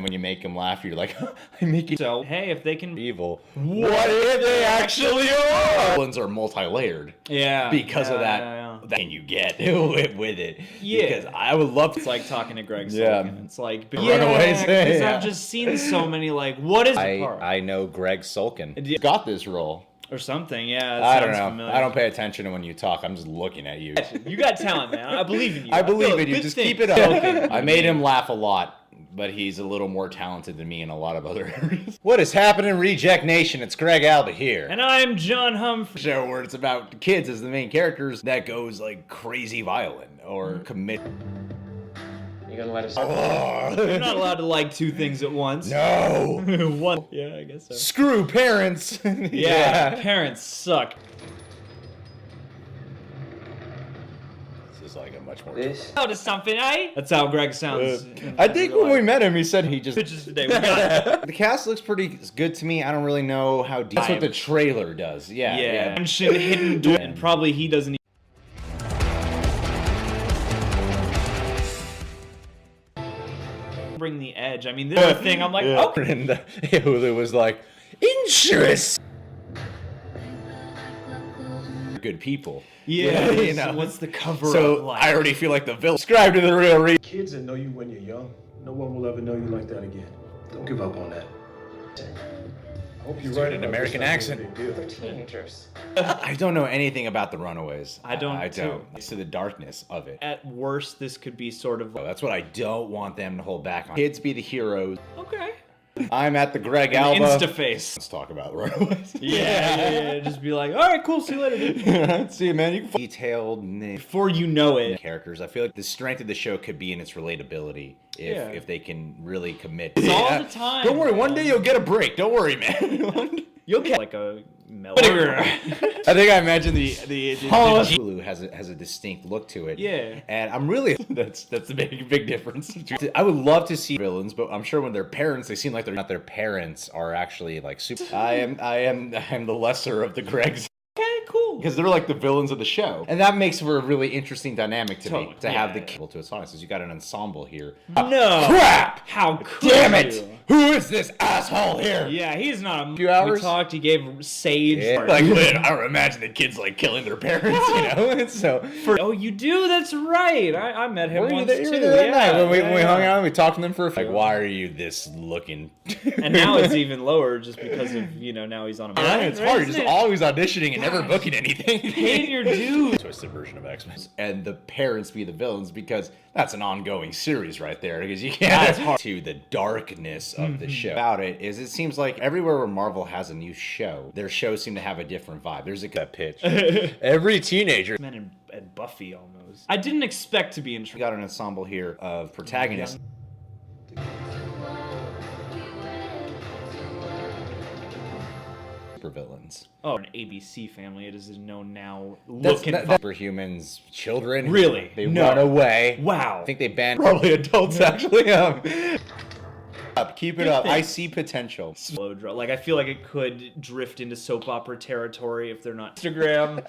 when you make them laugh, you're like, I make it So, hey, if they can... evil. What if they actually are? Villains are multi-layered. Yeah. Because of that, that can you get with it? Yeah. Because I would love to... It's like talking to Greg Sulkin. Yeah. It's like... Runaways. Because I've just seen so many, like, what is the part? I know Greg Sulkin. Got this role. Or something, yeah. I don't know. Familiar. I don't pay attention to when you talk. I'm just looking at you. You got talent, man. I believe in you. I believe in you. Just keep it up. I made him laugh a lot, but he's a little more talented than me in a lot of other areas. What is happening, Reject Nation? It's Greg Alba here. And I'm John Humphrey. Show where it's about kids as the main characters that goes like crazy violent or commit. You gonna let us? You're not allowed to like two things at once. No. One. Yeah, I guess so. Screw parents. Yeah, parents suck. This is like a much more. This? Oh, to something, eh? That's how Greg sounds. I think when we met him, he said he just. Pitches today. We got it. The cast looks pretty good to me. I don't really know how deep. That's what the trailer does. Yeah. Yeah. Hidden door, and probably he doesn't. Bring the edge. I mean, this is the thing. I'm like, oh. And Hulu was like, interest. Good people. Yeah. You know. So what's the cover So up like? I already feel like the villain. Subscribe to the real reason. Kids that know you when you're young, no one will ever know you like that again. Don't give up on that. I hope you're right. An American accent. They're teenagers. I don't know anything about the Runaways. I don't. I don't. It's to the darkness of it. At worst, this could be sort of. That's what I don't want them to hold back on. Kids be the heroes. Okay. I'm at the Greg Alba. Instaface. Let's talk about Runaways. Yeah. Just be like, all right, cool. See you later, dude. See you, man. You can detailed Before you know it. Characters. I feel like the strength of the show could be in its relatability if they can really commit. It's all the time. Don't worry. One day you'll get a break. Don't worry, man. You'll get like a mellow. I think I imagine the Hulu has a distinct look to it. Yeah. And I'm really that's the big difference. I would love to see villains, but I'm sure when they're parents, they seem like they're not their parents are actually like super. I am the lesser of the Gregs. Okay, cool. Because they're like the villains of the show. And that makes for a really interesting dynamic to me. To have the people to its audience. You got an ensemble here. No. Crap! How could Damn it! you? Who is this asshole here? Yeah, he's not a few hours. We talked, he gave Sage. Yeah. Like, I don't imagine the kids like killing their parents, you know? And so oh, you do? That's right. I met him once too. That night when we hung out and we talked to them for like, why are you this looking? And now it's even lower just because of, now he's on a it's hard. You're just always auditioning and never booking anything. Paying your dues. Twisted version of X-Men. And the parents be the villains because that's an ongoing series right there. Because you can't add to the darkness of the show. About it is it seems like everywhere where Marvel has a new show, their shows seem to have a different vibe. There's a good pitch. Every teenager. Men and Buffy almost. I didn't expect to be intrigued. We got an ensemble here of protagonists. Villains. Oh, an ABC family. It is known now. Superhumans, children. Really? They run away. Wow. I think they banned probably adults actually. Keep it up. I see potential. Slow draw. Like I feel like it could drift into soap opera territory if they're not Instagram.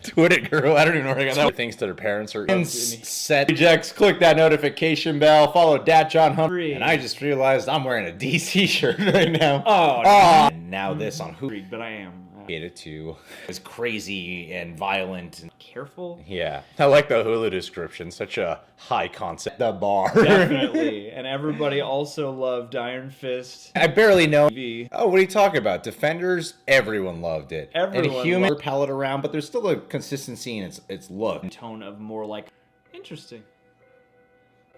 Twitter girl. I don't even know where I got that. Things to their parents are set. Rejects. Click that notification bell. Follow Dat John Humphrey. And I just realized I'm wearing a DC shirt right now. Oh. And now this on Hulu. But I am. It too is crazy and violent and careful. Yeah, I like the Hulu description. Such a high concept. The bar. Definitely. And everybody also loved Iron Fist. I barely know. Oh, what are you talking about? Defenders. Everyone loved it. Everyone. And human palette around, but there's still a consistency in its look. Tone of more like interesting.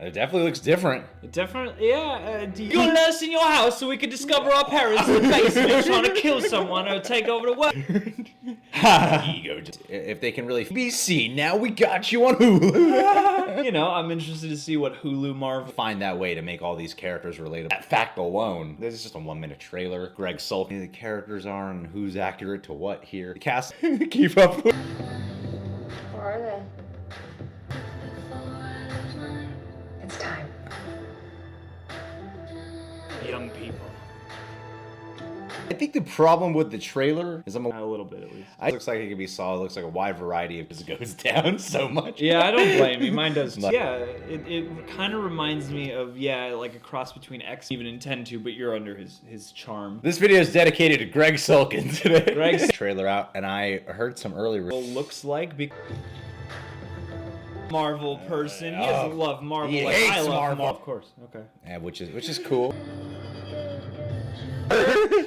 It definitely looks different. It definitely, yeah. You let us in your house so we could discover our parents in the basement trying to kill someone or take over the world. Ego. If they can really be seen, now we got you on Hulu. I'm interested to see what Hulu Marvel find that way to make all these characters relatable. That fact alone, this is just a 1-minute trailer. Greg Sulkin, the characters are and who's accurate to what here. The cast keep up with. Where are they? It's time. young people. I think the problem with the trailer is A little bit at least. it looks like it could be solid. It looks like a wide variety of just goes down so much. Yeah, I don't blame you. Mine does. Yeah, it kind of reminds me of like a cross between X, even intend to, but you're under his charm. This video is dedicated to Greg Sulkin today. Greg's trailer out, and I heard some early. looks like Marvel person. He doesn't love Marvel. He like hates I love Marvel. Of course. Okay. Yeah, which is cool.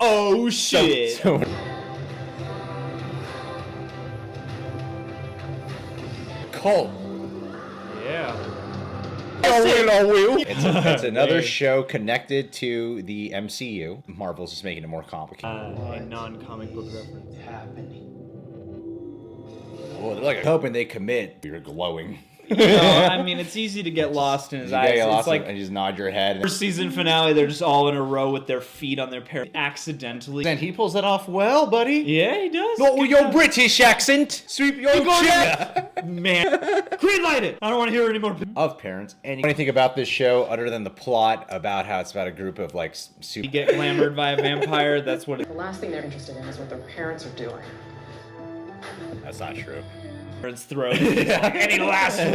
Oh shit. Cult. Yeah. It's another show connected to the MCU. Marvel's just making it more complicated. A non-comic book reference. Oh, they're like hoping they commit. You're glowing. No, I mean, it's easy to get lost in his eyes. It's like and just nod your head. first season finale, they're just all in a row with their feet on their parents accidentally. And he pulls that off well, buddy. Yeah, he does. Not with your British accent. Sweep your chin. Man, greenlight it. I don't want to hear anymore. Of parents. And anything about this show other than the plot about how it's about a group of like super. You get glamored by a vampire. That's what The last thing they're interested in is what their parents are doing. That's not true. it's throat. Any last words,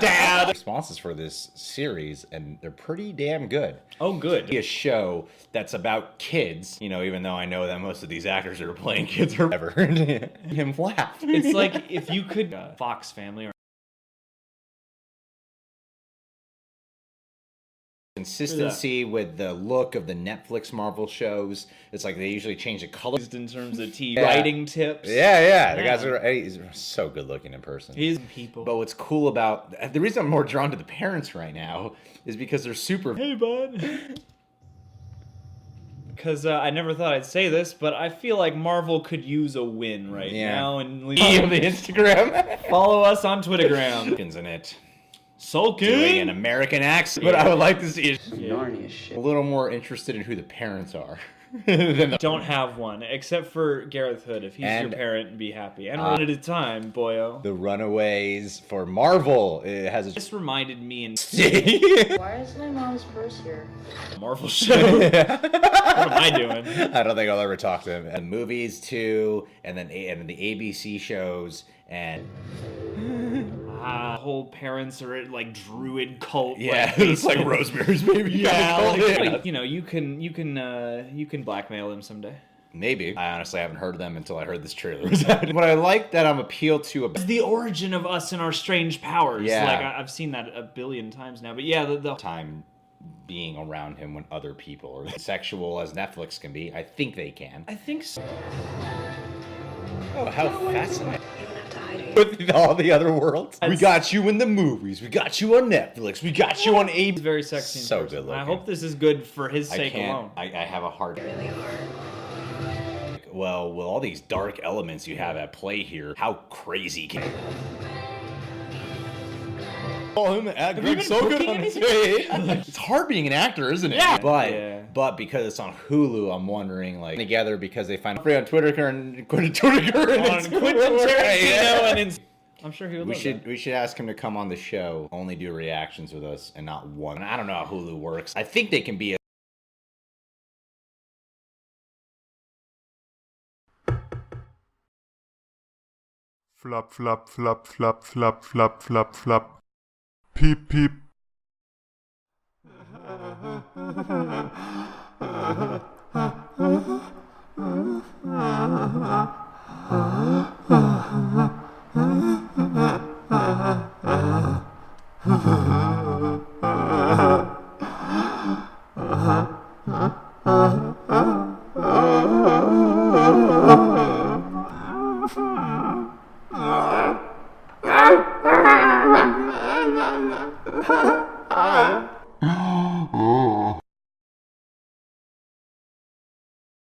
Dad? Responses for this series, and they're pretty damn good. Oh, good. A show that's about kids, you know, even though I know that most of these actors that are playing kids are ever him laugh. It's like if you could Fox Family or consistency with the look of the Netflix Marvel shows. It's like they usually change the color. in terms of TV Yeah. writing tips. Yeah. The guys are he's so good looking in person. He's people. But what's cool about the reason I'm more drawn to the parents right now is because they're super. Hey, bud. Because I never thought I'd say this, but I feel like Marvel could use a win right now. And the Instagram. follow us on Twittergram. In it. Sulkin. Doing an American accent, but I would like to see Narnia shit. a little more interested in who the parents are. than the Don't have one, except for Gareth Hood. If he's And, your parent, be happy. And one at a time, boyo. the Runaways for Marvel. It has a This reminded me in Why is my mom's purse here? Marvel show. What am I doing? I don't think I'll ever talk to him. And movies too, and then the ABC shows, and Whole parents are like druid cult. yeah, like, it's like Rosemary's Baby. yeah, kinda like, you know, you can blackmail him someday. maybe. I honestly haven't heard of them until I heard this trailer. What I like that I'm appealed to about It's the origin of us and our strange powers. Yeah. Like I've seen that a billion times now. But yeah, the time being around him when other people are sexual as Netflix can be. I think they can. I think so. Oh, how fascinating. You don't have to hide it. With all the other worlds. We That's- got you in the movies. We got you on Netflix. We got you on He's ABC. very sexy. in So person. good looking. I hope this is good for his I sake can't. alone. I have a hard. Really hard. Well, with all these dark elements you have at play here, how crazy can Oh, him act you been cooking anything? It's hard being an actor, isn't it? Yeah. But Yeah. but because it's on Hulu, I'm wondering like together because they find free on Twitter and Quentin Tarantino and I'm sure he would We love should that. we should ask him to come on the show, only do reactions with us and not one. I don't know how Hulu works. I think they can be a Flop, flop, flop, flop, flop, flop, flop, flop. Peep, peep.